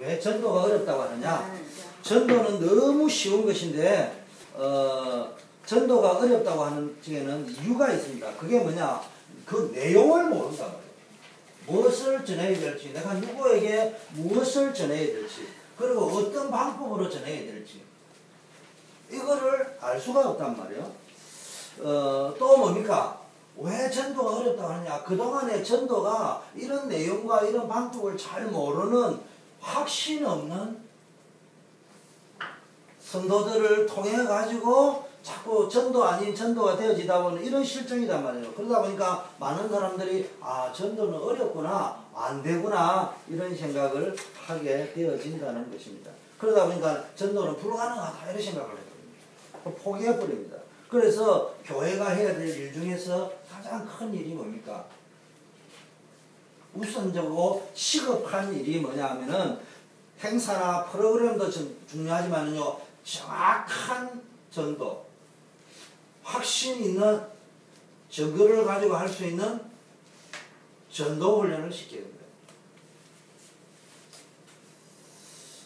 왜 전도가 어렵다고 하느냐? 전도는 너무 쉬운 것인데 전도가 어렵다고 하는 중에는 이유가 있습니다. 그게 뭐냐? 그 내용을 모른단 말이에요. 무엇을 전해야 될지, 내가 누구에게 무엇을 전해야 될지, 그리고 어떤 방법으로 전해야 될지, 이거를 알 수가 없단 말이에요. 또 뭡니까? 왜 전도가 어렵다고 하느냐? 그동안의 전도가 이런 내용과 이런 방법을 잘 모르는 확신 없는 성도들을 통해 가지고 자꾸 전도 아닌 전도가 되어지다 보는 이런 실정이란 말이에요. 그러다 보니까 많은 사람들이 아, 전도는 어렵구나, 안 되구나, 이런 생각을 하게 되어진다는 것입니다. 그러다 보니까 전도는 불가능하다, 이런 생각을 해버립니다. 포기해버립니다. 그래서 교회가 해야 될 일 중에서 가장 큰 일이 뭡니까? 우선적으로 시급한 일이 뭐냐 하면은 행사나 프로그램도 중요하지만요, 정확한 전도, 확신 있는 증거를 가지고 할 수 있는 전도 훈련을 시켜야 됩니다.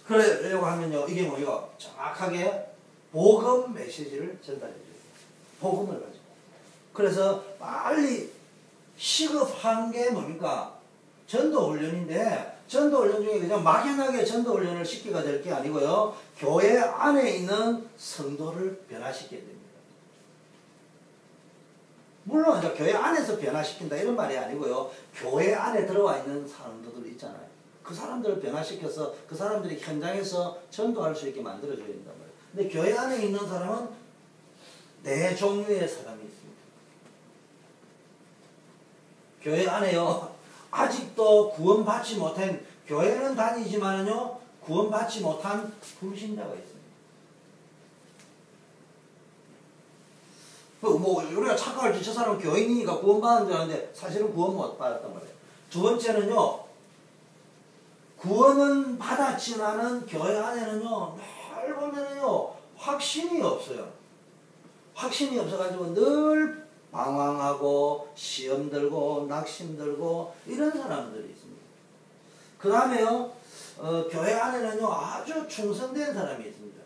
그러려고 하면요, 이게 뭐예요? 정확하게 복음 메시지를 전달해 줘요. 복음을 가지고. 그래서 빨리 시급한 게 뭡니까? 전도 훈련인데, 전도 훈련 중에 그냥 막연하게 전도 훈련을 시키가 될 게 아니고요, 교회 안에 있는 성도를 변화시켜야 됩니다. 물론 이제 교회 안에서 변화시킨다 이런 말이 아니고요, 교회 안에 들어와 있는 사람들 있잖아요. 그 사람들을 변화시켜서 그 사람들이 현장에서 전도할 수 있게 만들어줘야 된단 말이에요. 근데 교회 안에 있는 사람은 네 종류의 사람이 있습니다. 교회 안에요, 아직도 구원받지 못한, 교회는 다니지만요, 구원받지 못한 불신자가 있습니다. 뭐 우리가 착각할지 저 사람은 교인이니까 구원받은 줄 아는데 사실은 구원 못 받았단 말이에요. 두 번째는요, 구원은 받았지만은 교회 안에는요, 늘 보면은요, 확신이 없어요. 확신이 없어가지고 늘 방황하고 시험 들고 낙심 들고 이런 사람들이 있습니다. 그 다음에요, 교회 안에는요, 아주 충성된 사람이 있습니다.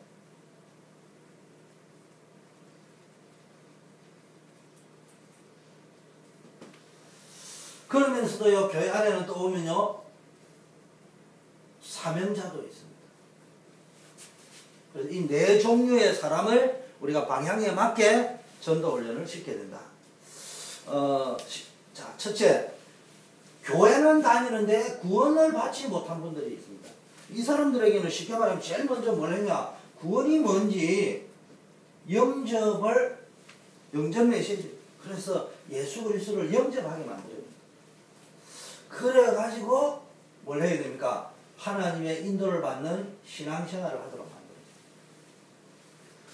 그러면서도요, 교회 안에는 또 오면요, 사명자도 있습니다. 그래서 이 네 종류의 사람을 우리가 방향에 맞게 전도 훈련을 시켜야 된다. 자, 첫째, 교회는 다니는데 구원을 받지 못한 분들이 있습니다. 이 사람들에게는 쉽게 말하면 제일 먼저 뭘 했냐? 구원이 뭔지 영접 메시지. 그래서 예수 그리스도를 영접하게 만들어야 됩니다. 그래가지고 뭘 해야 됩니까? 하나님의 인도를 받는 신앙생활을 하도록 만들어야 됩니다.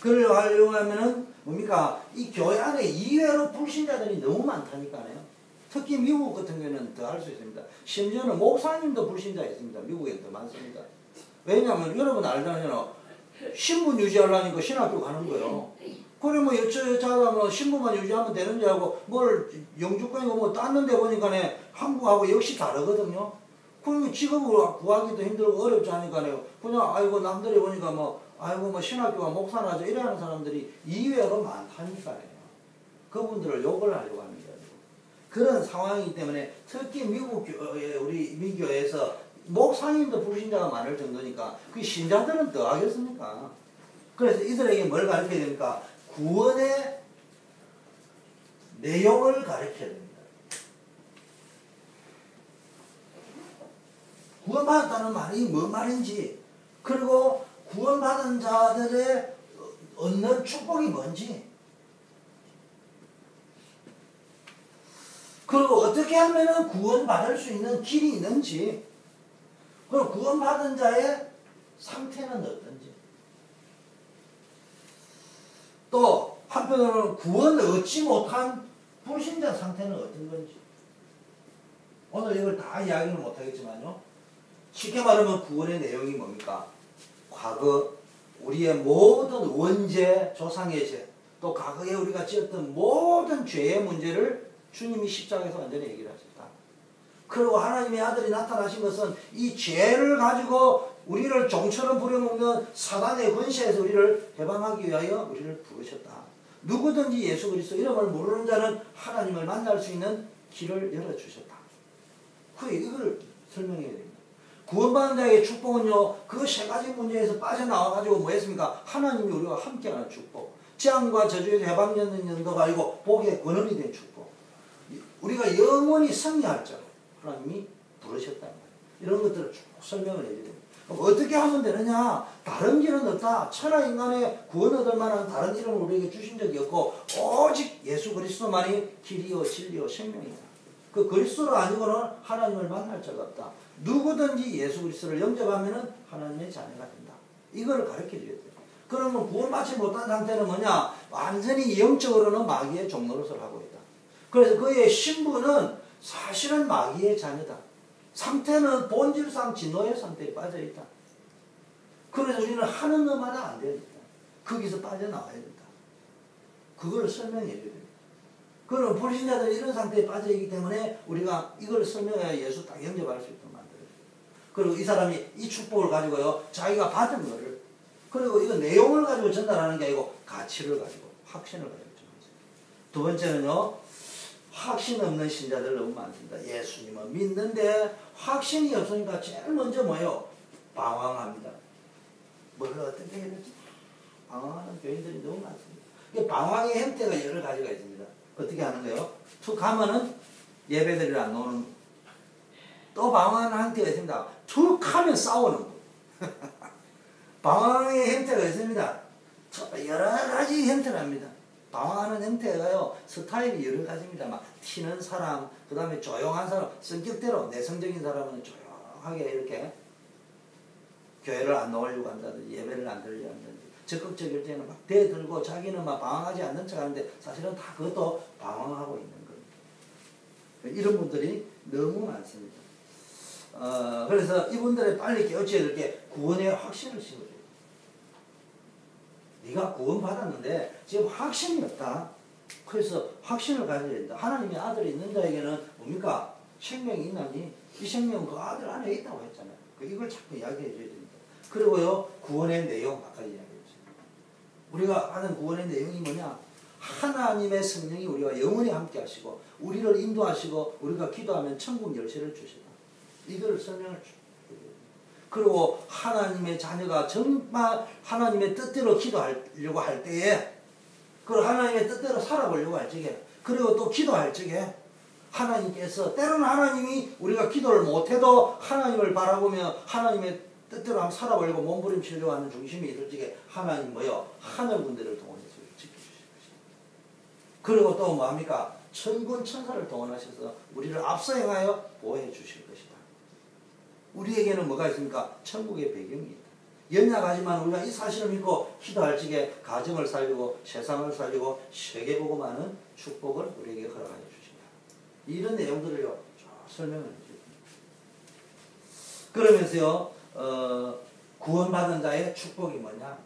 그러려고 하면은 뭡니까? 이 교회 안에 이외로 불신자들이 너무 많다니까요. 특히 미국 같은 경우는 더 할 수 있습니다. 심지어는 목사님도 불신자 있습니다. 미국에는 더 많습니다. 왜냐하면 여러분 알잖아요. 신분 유지하려니까 신학교 가는 거예요. 그래 뭐 여차하다 뭐 신분만 유지하면 되는 줄 알고 뭘 영주권이고 뭐 땄는데 보니까 한국하고 역시 다르거든요. 그러면 직업을 구하기도 힘들고 어렵지 않으니까요. 그냥 아이고 남들이 보니까 뭐 아이고 뭐 신학교가 목사나죠 이래 하는 사람들이 이외로 많다니까요. 그분들을 욕을 하려고 하는 거예요. 그런 상황이기 때문에 특히 미국 교회, 우리 미교에서 목사님도 불신자가 많을 정도니까 그 신자들은 더 하겠습니까? 그래서 이들에게 뭘 가르쳐야 됩니까? 구원의 내용을 가르쳐야 됩니다. 구원받았다는 말이 뭔 말인지, 그리고 구원받은 자들의 얻는 축복이 뭔지, 그리고 어떻게 하면 구원받을 수 있는 길이 있는지, 그리고 구원받은 자의 상태는 어떤지, 또 한편으로는 구원을 얻지 못한 불신자 상태는 어떤 건지. 오늘 이걸 다 이야기는 못하겠지만요, 쉽게 말하면 구원의 내용이 뭡니까? 과거 우리의 모든 원죄, 조상의 죄, 또 과거에 우리가 지었던 모든 죄의 문제를 주님이 십자가에서 완전히 해결하셨다. 그리고 하나님의 아들이 나타나신 것은 이 죄를 가지고 우리를 종처럼 부려먹는 사단의 권세에서 우리를 해방하기 위하여 우리를 부르셨다. 누구든지 예수 그리스도 이름을 모르는 자는 하나님을 만날 수 있는 길을 열어주셨다. 이걸 설명해야 됩니다. 구원받은 자에게 축복은요, 그 세 가지 문제에서 빠져나와가지고 뭐 했습니까? 하나님이 우리와 함께하는 축복. 재앙과 저주에서 해방되는 연도가 아니고 복의 근원이 된 축복. 우리가 영원히 승리할 자로 하나님이 부르셨단 말이에요. 이런 것들을 쭉 설명을 해야 됩니다. 어떻게 하면 되느냐? 다른 길은 없다. 천하 인간의 구원 얻을 만한 다른 이름을 우리에게 주신 적이 없고 오직 예수 그리스도만이 길이요 진리요 생명이다. 그 그리스도로 아니고는 하나님을 만날 자가 없다. 누구든지 예수 그리스도를 영접하면 하나님의 자녀가 된다. 이걸 가르쳐줘야 돼요. 그러면 구원받지 못한 상태는 뭐냐? 완전히 영적으로는 마귀의 종노릇을 하고 있다. 그래서 그의 신분은 사실은 마귀의 자녀다. 상태는 본질상 진노의 상태에 빠져있다. 그래서 우리는 하는 것마다 안 되겠다. 거기서 빠져나와야 된다. 그걸 설명해 줘야 됩니다. 그럼 불신자들은 이런 상태에 빠져있기 때문에 우리가 이걸 설명해야 예수 딱 영접할 수 있도록 만들어요. 그리고 이 사람이 이 축복을 가지고요, 자기가 받은 거를, 그리고 이거 내용을 가지고 전달하는 게 아니고 가치를 가지고, 확신을 가지고 전달하죠. 두 번째는요, 확신 없는 신자들 너무 많습니다. 예수님을 믿는데 확신이 없으니까 제일 먼저 뭐예요? 방황합니다. 뭘 어떻게 해야 될지 방황하는 교인들이 너무 많습니다. 방황의 형태가 여러 가지가 있습니다. 어떻게 하는 거예요? 툭 하면은 예배드리러 안 오는 거. 또 방황하는 형태가 있습니다. 툭 하면 싸우는 거. 방황의 형태가 있습니다. 여러 가지 형태랍니다. 방황하는 형태가요, 스타일이 여러 가지입니다. 막 튀는 사람, 그 다음에 조용한 사람, 성격대로 내성적인 사람은 조용하게 이렇게 교회를 안 나오려고 한다든지 예배를 안 들으려고 한다든지 적극적일 때는 막 대들고 자기는 막 방황하지 않는 척 하는데 사실은 다 그것도 방황하고 있는 겁니다. 이런 분들이 너무 많습니다. 그래서 이분들을 빨리 깨우쳐야 될 게 구원의 확신을 심어줘요. 네가 구원받았는데 지금 확신이 없다. 그래서 확신을 가져야 된다. 하나님의 아들이 있는 자에게는 뭡니까? 생명이 있나니 이 생명은 그 아들 안에 있다고 했잖아요. 이걸 자꾸 이야기해 줘야 됩니다. 그리고요, 구원의 내용 아까 이야기했죠. 우리가 하는 구원의 내용이 뭐냐? 하나님의 성령이 우리와 영원히 함께 하시고 우리를 인도하시고 우리가 기도하면 천국 열쇠를 주시다. 이걸 설명을 주. 그리고 하나님의 자녀가 정말 하나님의 뜻대로 기도하려고 할 때에, 그리고 하나님의 뜻대로 살아보려고 할 적에, 그리고 또 기도할 적에 하나님께서, 때로는 하나님이 우리가 기도를 못해도 하나님을 바라보며 하나님의 뜻대로 한번 살아보려고 몸부림치려고 하는 중심이 있을 적에 하나님 뭐요? 하늘군대를 동원해서 지켜주실 것이다. 그리고 또 뭐합니까? 천군 천사를 동원하셔서 우리를 앞서 행하여 보호해 주실 것이다. 우리에게는 뭐가 있습니까? 천국의 배경이 있다. 연약하지만 우리가 이 사실을 믿고 기도할 적에 가정을 살리고 세상을 살리고 세계복음하는 축복을 우리에게 허락하여 주신다. 이런 내용들을요, 설명을 해줍니다. 그러면서요, 구원받은 자의 축복이 뭐냐?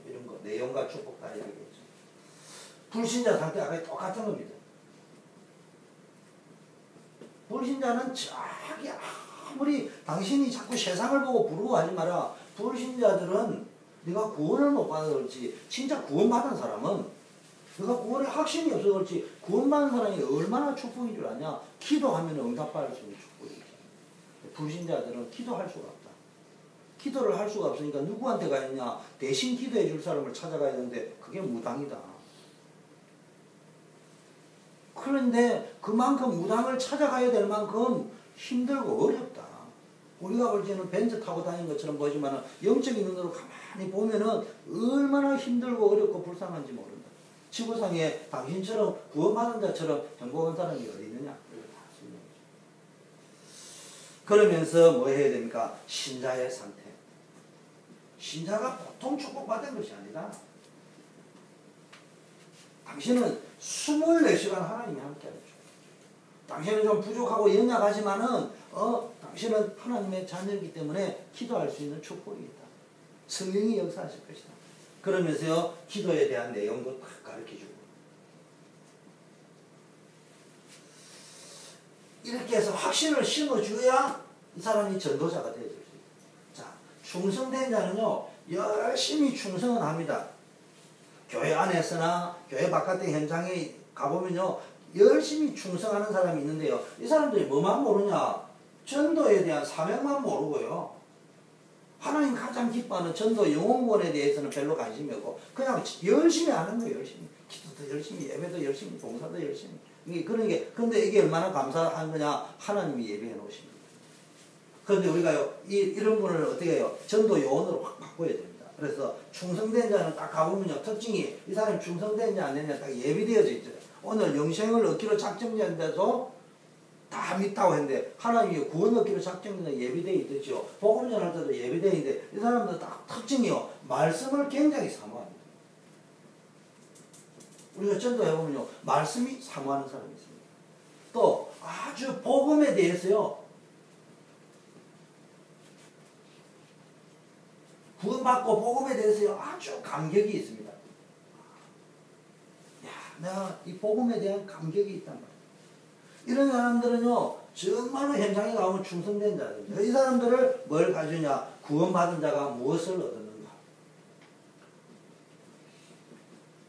이런 거, 내용과 축복 다 이야기했죠. 불신자 상태가 똑같은 겁니다. 불신자는 자기 아무리 당신이 자꾸 세상을 보고 부러워하지 마라. 불신자들은 네가 구원을 못 받아서 그렇지, 진짜 구원받은 사람은 네가 구원에 확신이 없어서 그렇지, 구원받은 사람이 얼마나 축복인 줄 아냐? 기도하면 응답받을 수 있는 축복이죠. 불신자들은 기도할 수가 없다. 기도를 할 수가 없으니까 누구한테 가야냐? 대신 기도해 줄 사람을 찾아가야 되는데 그게 무당이다. 그런데 그만큼 무당을 찾아가야 될 만큼 힘들고 어렵다. 우리가 볼 때는 벤츠 타고 다니는 것처럼 보지만 영적인 눈으로 가만히 보면은 얼마나 힘들고 어렵고 불쌍한지 모른다. 지구상에 당신처럼 구원받은 자처럼 행복한 사람이 어디 있느냐? 그러면서 뭐 해야 됩니까? 신자의 상태. 신자가 보통 축복받은 것이 아니라 당신은 24시간 하나님이 함께 하죠. 당신은 좀 부족하고 연약하지만은 당신은 하나님의 자녀이기 때문에 기도할 수 있는 축복이 있다. 성령이 역사하실 것이다. 그러면서요, 기도에 대한 내용도 딱 가르쳐주고, 이렇게 해서 확신을 심어줘야 이 사람이 전도자가 되어질 수 있다. 자, 충성된 자는요 열심히 충성은 합니다. 교회 안에서나 교회 바깥의 현장에 가보면요 열심히 충성하는 사람이 있는데요. 이 사람들이 뭐만 모르냐? 전도에 대한 사명만 모르고요. 하나님 가장 기뻐하는 전도 영혼권에 대해서는 별로 관심이 없고 그냥 열심히 하는 거예요. 열심히. 기도도 열심히, 예배도 열심히, 봉사도 열심히. 그런 게, 근데 이게 얼마나 감사한 거냐? 하나님이 예배해 놓으십니다. 그런데 우리가요, 이런 분을 어떻게 해요? 전도 요원으로 확 바꿔야 됩니다. 그래서 충성된 자는 딱 가보면요, 특징이 이 사람이 충성된지 안 되냐 딱 예비되어져 있죠. 오늘 영생을 얻기로 작정된데도 다 믿다고 했는데 하나님이 구원 얻기로 작정된 예비되어 있죠. 복음 전할 때도 예비되어 있는데 이 사람들 딱 특징이요, 말씀을 굉장히 사모합니다. 우리가 전도해보면요, 말씀이 사모하는 사람이 있습니다. 또 아주 복음에 대해서요, 구원받고 복음에 대해서요 아주 감격이 있습니다. 야, 내가 이 복음에 대한 감격이 있단 말이에요. 이런 사람들은요 정말로 현장에 가면 충성된 자들입니다. 이 사람들을 뭘 가지냐? 구원받은 자가 무엇을 얻었는가?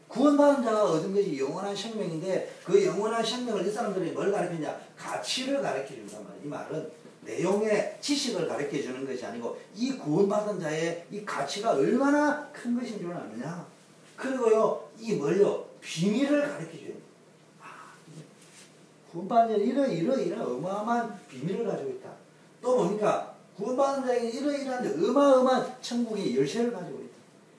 구원받은 자가 얻은 것이 영원한 생명인데 그 영원한 생명을 이 사람들이 뭘 가르치냐? 가치를 가르쳐준단 말이에요. 이 말은 내용의 지식을 가르쳐주는 것이 아니고 이 구원받은 자의 이 가치가 얼마나 큰 것인 줄 아느냐. 그리고요 이 뭘요? 비밀을 가르쳐줘요. 구원받은 자는 이러이러한 어마어마한 비밀을 가지고 있다. 또 뭡니까? 구원받은 자에게 이러이러한 어마어마한 천국의 열쇠를 가지고 있다.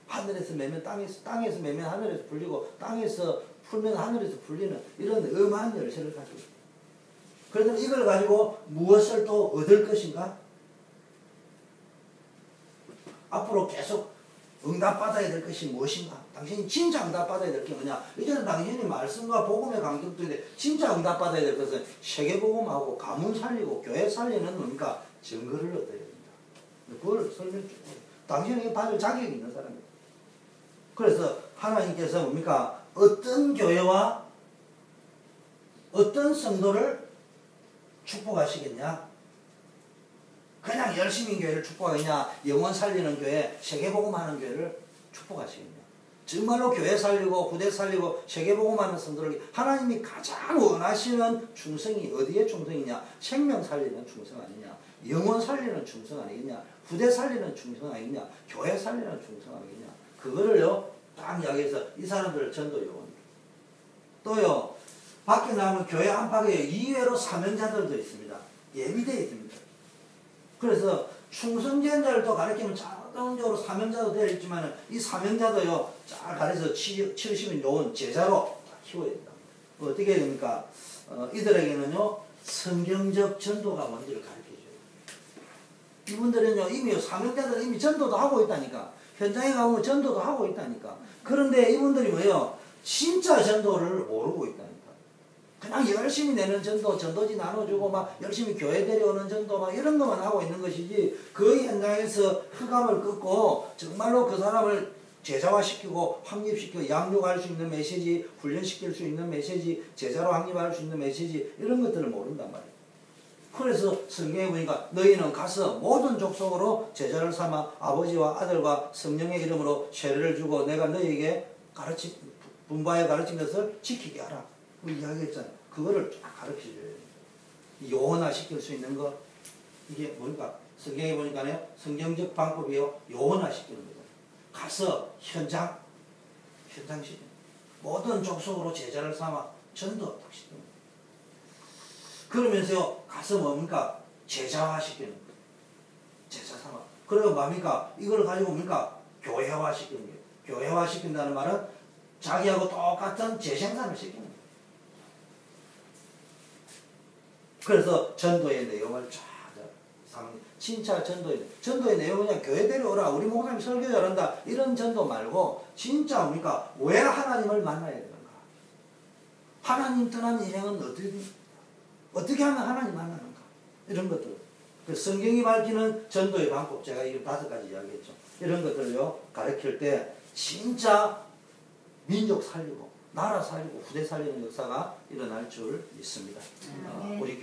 하늘에서 매면 땅에서 매면 하늘에서 풀리고 땅에서 풀면 하늘에서 풀리는 이런 어마한 열쇠를 가지고 있다. 그런데 이걸 가지고 무엇을 또 얻을 것인가? 앞으로 계속 응답받아야 될 것이 무엇인가? 당신이 진짜 응답받아야 될 게 뭐냐? 이제는 당신이 말씀과 복음의 간격도인데 진짜 응답받아야 될 것은 세계복음하고 가문 살리고 교회 살리는 뭡니까? 증거를 얻어야 됩니다. 그걸 설명 쭉 해요. 당신에게 받을 자격이 있는 사람입니다. 그래서 하나님께서 뭡니까? 어떤 교회와 어떤 성도를 축복하시겠냐? 그냥 열심히 교회를 축복하겠냐? 영원 살리는 교회, 세계복음하는 교회를 축복하시겠냐? 정말로 교회 살리고 부대 살리고 세계복음하는 성도를 하나님이 가장 원하시는 충성이 어디에 충성이냐? 생명 살리는 충성 아니냐? 영원 살리는 충성 아니겠냐? 부대 살리는 충성 아니겠냐? 교회 살리는 충성 아니겠냐? 그거를요 딱 이야기해서 이 사람들을 전도 요원. 또요 밖에 나오면 교회 안팎에 이외로 사명자들도 있습니다. 예비되어 있습니다. 그래서 충성된 자를 또 가르치면 자동적으로 사명자도 되어 있지만 이 사명자도요 잘 가르쳐서 치르시면 좋은 제자로 키워야 된다. 어떻게 해야 됩니까? 이들에게는요 성경적 전도가 뭔지를 가르쳐줘요. 이분들은요 이미 사명자들은 이미 전도도 하고 있다니까. 현장에 가보면 전도도 하고 있다니까. 그런데 이분들이 왜요? 진짜 전도를 모르고 있다니까. 그냥 열심히 내는 전도, 전도지 나눠주고 막 열심히 교회 데려오는 전도 막 이런 것만 하고 있는 것이지 그 현장에서 흑암을 끊고 정말로 그 사람을 제자화시키고 확립시키고 양육할 수 있는 메시지, 훈련시킬 수 있는 메시지, 제자로 확립할 수 있는 메시지 이런 것들을 모른단 말이에요. 그래서 성경에 보니까 너희는 가서 모든 족속으로 제자를 삼아 아버지와 아들과 성령의 이름으로 세례를 주고 내가 너희에게 분바에 가르친 것을 지키게 하라. 그 이야기했잖아요. 그거를 쫙 가르쳐줘야 돼요. 요원화시킬 수 있는 거 이게 뭡니까? 성경에 보니까요 성경적 방법이요 요원화시키는 거죠. 가서 현장시키는 모든 족속으로 제자를 삼아 전도 딱 시키는 거예요. 그러면서요 가서 뭡니까? 제자화시키는 거예요. 제자 삼아. 그리고 뭡니까? 이걸 가지고 뭡니까? 교회화시키는 거예요. 교회화시킨다는 말은 자기하고 똑같은 재생산을 시키는 거예요. 그래서 전도의 내용을 쫙 진짜 전도의 내용은 그냥 교회 데려오라 우리 목사님 설교 잘한다 이런 전도 말고 진짜 뭡니까? 왜 하나님을 만나야 되는가? 하나님 떠난 인생은 어떻게 하면 하나님 만나는가? 이런 것들. 그 성경이 밝히는 전도의 방법 제가 이 5가지 이야기했죠. 이런 것들을요 가르칠 때 진짜 민족 살리고 나라 살리고 후대 살리는 역사가 일어날 줄 믿습니다. 우리